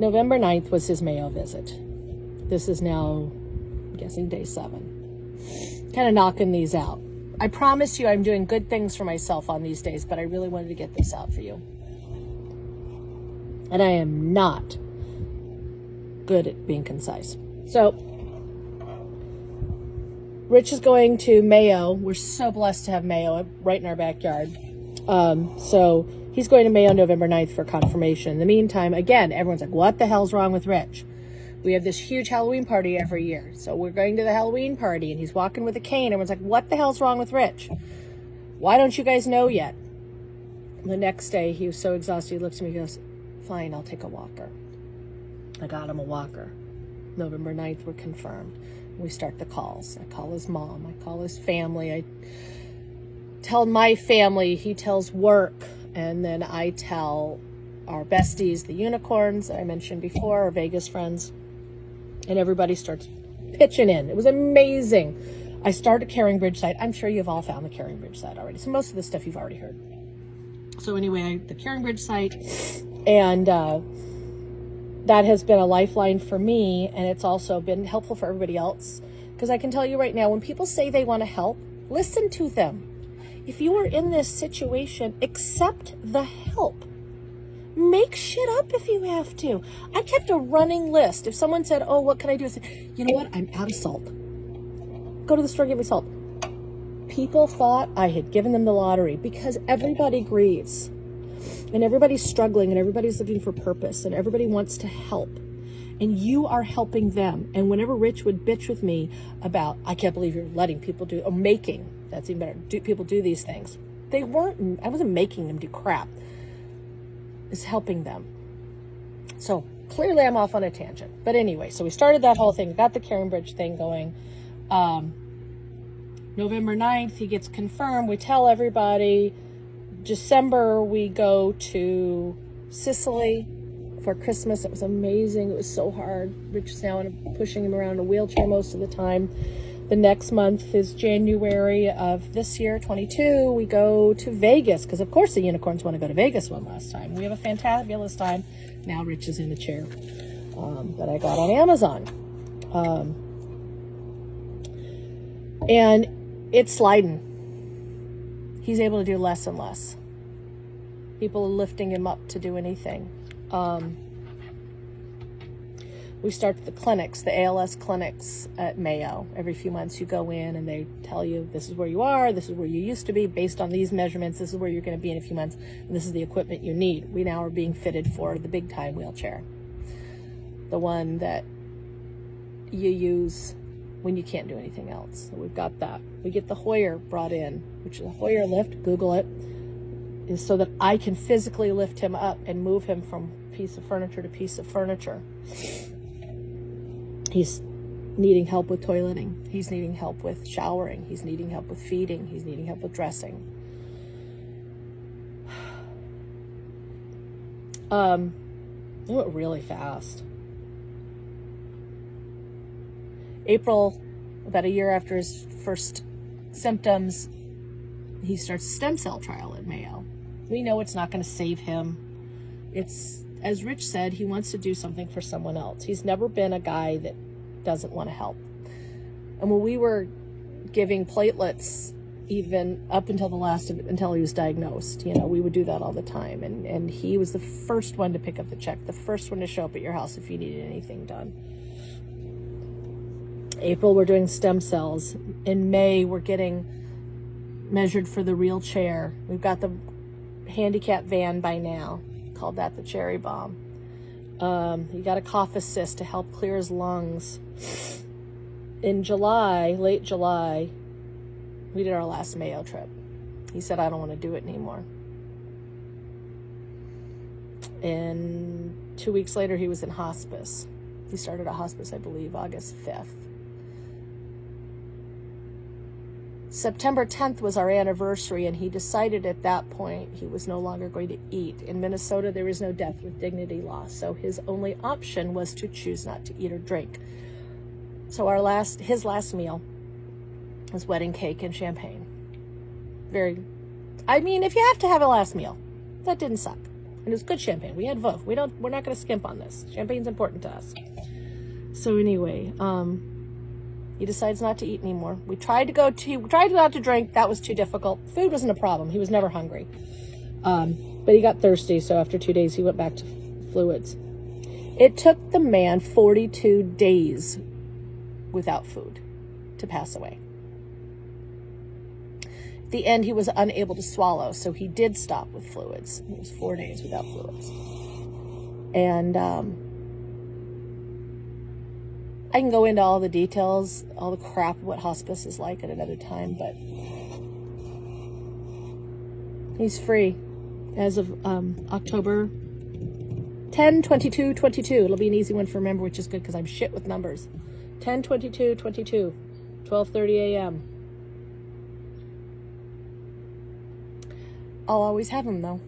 November 9th was his Mayo visit. This is now, I'm guessing, day 7. Kind of knocking these out. I promise you I'm doing good things for myself on these days, but I really wanted to get this out for you. And I am not good at being concise. So, Rich is going to Mayo. We're so blessed to have Mayo right in our backyard. So he's going to Mayo November 9th for confirmation. In the meantime, again, everyone's like, what the hell's wrong with Rich? We have this huge Halloween party every year. So we're going to the Halloween party, and he's walking with a cane. Everyone's like, what the hell's wrong with Rich? Why don't you guys know yet? The next day, he was so exhausted, he looks at me and goes, fine, I'll take a walker. I got him a walker. November 9th, we're confirmed. We start the calls. I call his mom. I call his family. I tell my family. He tells work. And then I tell our besties, the unicorns that I mentioned before, our Vegas friends. And everybody starts pitching in. It was amazing. I started carrying bridge site. I'm sure you've all found the carrying bridge site already. So most of the stuff you've already heard. So anyway, the carrying bridge site. And that has been a lifeline for me, and it's also been helpful for everybody else. Because I can tell you right now, when people say they want to help, listen to them. If you are in this situation, accept the help. Make shit up if you have to. I kept a running list. If someone said, oh, what can I do? I said, you know what? I'm out of salt. Go to the store, get me salt. People thought I had given them the lottery because everybody grieves. And everybody's struggling, and everybody's looking for purpose, and everybody wants to help. And you are helping them. And whenever Rich would bitch with me about, I can't believe you're letting people do, or making, that's even better, people do these things. I wasn't making them do crap. It's helping them. So clearly I'm off on a tangent. But anyway, so we started that whole thing, got the Caring Bridge thing going. November 9th, he gets confirmed. We tell everybody. December, we go to Sicily for Christmas. It was amazing. It was so hard. Rich is now pushing him around in a wheelchair most of the time. The next month is January of this year, 22. We go to Vegas because, of course, the unicorns want to go to Vegas one last time. We have a fantabulous time. Now Rich is in a chair that I got on Amazon. And it's sliding. He's able to do less and less. People are lifting him up to do anything. We start the clinics, the ALS clinics at Mayo. Every few months you go in and they tell you this is where you are, this is where you used to be, based on these measurements, this is where you're going to be in a few months, and this is the equipment you need. We now are being fitted for the big time wheelchair. The one that you use when you can't do anything else. So we've got that. We get the Hoyer brought in, which is a Hoyer lift, Google it, is so that I can physically lift him up and move him from piece of furniture to piece of furniture. He's needing help with toileting. He's needing help with showering. He's needing help with feeding. He's needing help with dressing. It went really fast. April, about a year after his first symptoms, he starts a stem cell trial at Mayo. We know it's not going to save him. It's, as Rich said, he wants to do something for someone else. He's never been a guy that doesn't want to help. And when we were giving platelets, even up until until he was diagnosed, we would do that all the time. And he was the first one to pick up the check, the first one to show up at your house if you needed anything done. April, we're doing stem cells. In May, we're getting measured for the real chair. We've got the handicap van by now. Called that the cherry bomb. He got a cough assist to help clear his lungs. In July, late July, we did our last Mayo trip. He said, I don't want to do it anymore. And 2 weeks later, he was in hospice. He started a hospice, I believe, August 5th. September 10th was our anniversary, and he decided at that point he was no longer going to eat. In Minnesota, there is no death with dignity law, so his only option was to choose not to eat or drink. So his last meal was wedding cake and champagne. If you have to have a last meal, that didn't suck. And it was good champagne. We had Veuve. We're not going to skimp on this. Champagne's important to us. So anyway, he decides not to eat anymore. We tried to go out to drink. That was too difficult. Food wasn't a problem. He was never hungry. But he got thirsty, so after 2 days, he went back to fluids. It took the man 42 days without food to pass away. At the end, he was unable to swallow, so he did stop with fluids. It was 4 days without fluids. And I can go into all the details, all the crap of what hospice is like at another time, but he's free as of October 10/22/22. It'll be an easy one to remember, which is good because I'm shit with numbers. 10/22/22, 12:30 a.m. I'll always have him though.